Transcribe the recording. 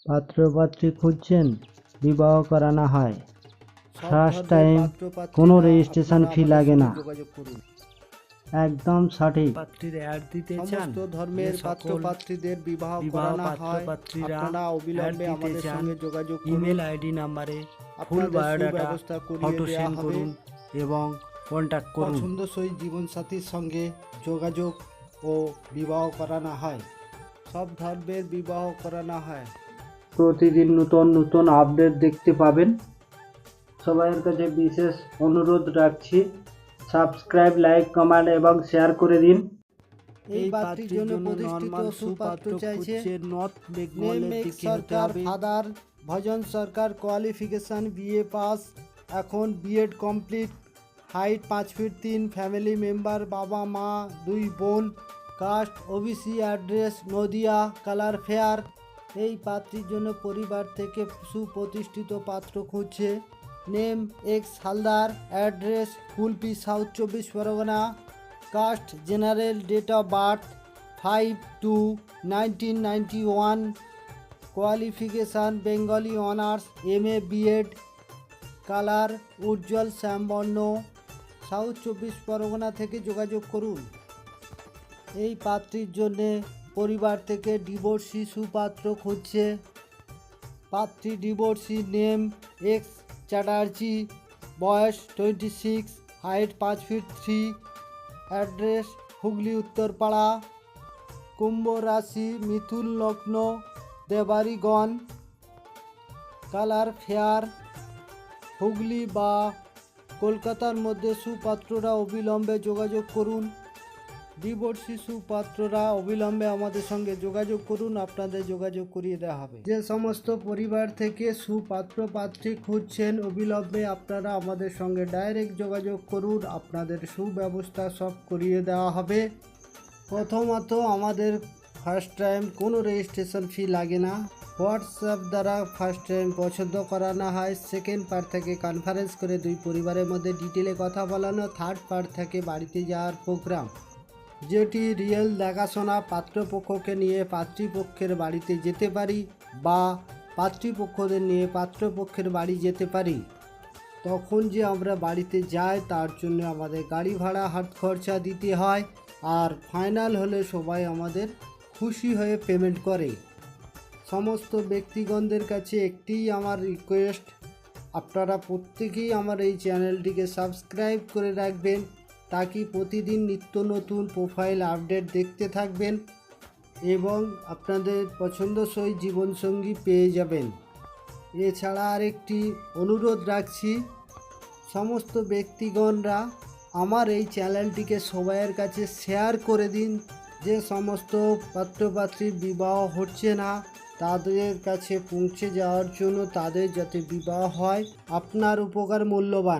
পাত্রপাত্রী খুঁজছেন, বিবাহ করানো হয়। ফার্স্ট টাইম, কোনো রেজিস্ট্রেশন ফি লাগে না। একদম সঠিক। পাত্রীর অ্যাড দিতে চান, সমস্ত ধর্মের পাত্রপাত্রীদের বিবাহ করানো হয়। আপনারা অবিলম্বে আমাদের সঙ্গে যোগাযোগ করুন। ইমেল আইডি নাম্বারে ফুল আপনাদের বায়োডাটা সুব্যবস্থা করিয়ে ফটো দেওয়া সেন্ড হবে। করুন এবং কন্ট্যাক্ট করুন। পছন্দসই জীবনসাথীর সঙ্গে যোগাযোগ ও বিবাহ করানো হয়। সব ধর্মের বিবাহ করানো হয়। প্রতিদিন নতুন নতুন আপডেট দেখতে পাবেন। সবাইয়ের কাছে বিশেষ অনুরোধ রাখছি, সাবস্ক্রাইব, লাইক, কমেন্ট এবং শেয়ার করে দিন। এই পাত্রীর জন্য প্রতিষ্ঠিত সুপাত্র চাইছে নর্থ নেমেক Sarkar, father Bhajan Sarkar, qualification BA pass, এখন B Ed complete, height 5 feet 3, family member বাবা মা 2 বোন, caste OBC, address Nadia, colour fair. এই পাত্রীর জন্য পরিবার থেকে সুপ্রতিষ্ঠিত পাত্র খুঁজছে। Name X Haldar, address Kulpi, south 24 Pargana, caste general, date of birth 5/2/1991, qualification Bengali honours, MA B Ed, colour Ujjwal শ্যামবর্ণ, south 24 Pargana থেকে যোগাযোগ করুন। এই পাত্রীর জন্যে পরিবার থেকে ডিভোর্সি সুপাত্র খুঁজছে। পাত্রী ডিভোর্সি, নেম এক্স চ্যাটার্জি, বয়স 26, height 5 feet 3, address Hooghly Uttarpara, কুম্ভ রাশি, মিথুন লগ্ন, দেবারিগণ, কালার ফেয়ার। হুগলি বা কলকাতার মধ্যে সুপাত্ররা অবিলম্বে যোগাযোগ করুন। ডিভোর্সি সুপাত্ররা অবিলম্বে আমাদের সঙ্গে যোগাযোগ করুন, আপনাদের যোগাযোগ করিয়ে দেওয়া হবে। যে সমস্ত পরিবার থেকে সুপাত্র পাত্রী খুঁজছেন, অবিলম্বে আপনারা আমাদের সঙ্গে ডাইরেক্ট যোগাযোগ করুন, আপনাদের সুব্যবস্থা সব করিয়ে দেওয়া হবে। প্রথমত আমাদের ফার্স্ট টাইম কোনো রেজিস্ট্রেশন ফি লাগে না। হোয়াটসঅ্যাপ দ্বারা ফার্স্ট টাইম পছন্দ করানো হয়। সেকেন্ড পার্ট থেকে কনফারেন্স করে 2 পরিবারের মধ্যে ডিটেলে কথা বলানো। থার্ড পার্ট থেকে বাড়িতে যাওয়ার প্রোগ্রাম, যেটি রিয়েল দেখাশোনা। পাত্রপক্ষকে নিয়ে পাত্রীপক্ষের বাড়িতে যেতে পারি বা পাত্রীপক্ষদের নিয়ে পাত্রপক্ষের বাড়ি যেতে পারি। তখন যে আমরা বাড়িতে যাই তার জন্য আমাদের গাড়ি ভাড়া হাত খরচা দিতে হয়। আর ফাইনাল হলে সবাই আমাদের খুশি হয়ে পেমেন্ট করে। সমস্ত ব্যক্তিগণদের কাছে একটিই আমার রিকোয়েস্ট, আপনারা প্রত্যেকেই আমার এই চ্যানেলটিকে সাবস্ক্রাইব করে রাখবেন, তাকি প্রতিদিন নিত্য নতুন প্রোফাইল আপডেট দেখতে থাকবেন এবং আপনাদের পছন্দসই জীবনসঙ্গী পেয়ে যাবেন। এছাড়া আরেকটি অনুরোধ রাখছি, সমস্ত ব্যক্তিগণরা আমার এই চ্যানেলটিকে সবাইয়ের কাছে শেয়ার করে দিন। যে সমস্ত পাত্রপাত্রীর বিবাহ হচ্ছে না তাদের কাছে পৌঁছে যাওয়ার জন্য, তাদের যাতে বিবাহ হয়। আপনার উপকার মূল্যবান।